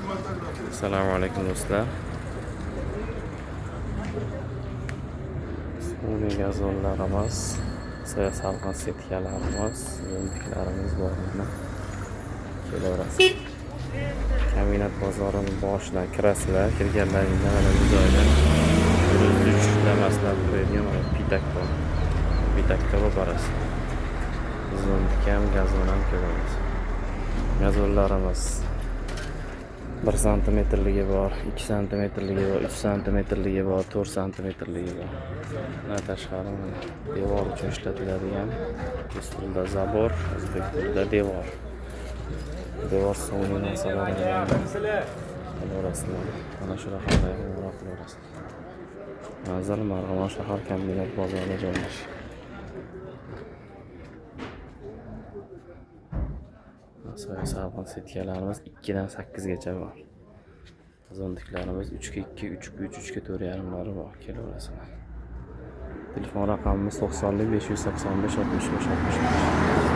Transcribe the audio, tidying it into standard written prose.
Assalomu alaykum do'stlar. Sun'iy gazonlarimiz, soya salqin setkalarimiz, yemliklarimiz bor mana. Kelaverasiz. Kombinat bozorining boshidan kirasizlar, kirganlaringda mana bu joyda tushirmasdan qo'yilgan mana pitak bor. Pitakda borasiz. Bizning kam gazon ham ko'ramiz. Gazonlarimiz 1 santimetrligi bor, 2 santimetrligi bor, 3 santimetrligi bor, 4 santimetrligi bor. Bundan tashqari devor uchun ishlatiladigan rus tilida zabor, o'zbek tilida devor. Devor sun'iy narsalardan qilaverasizlar. Mana shu raqamlarga qo'ng'iroq qilaverasizlar. Manzil Marg'ilon shahar kombinat bozorida joylashgan. Soya salqin setkalarimiz 2 dan 8 gacha bor. Gazondiklarimiz 3 ga 2, 3 ga 3, 3 ga 4,5 bor. Kelaverasizlar. Telefon raqamimiz 90 585 65 65.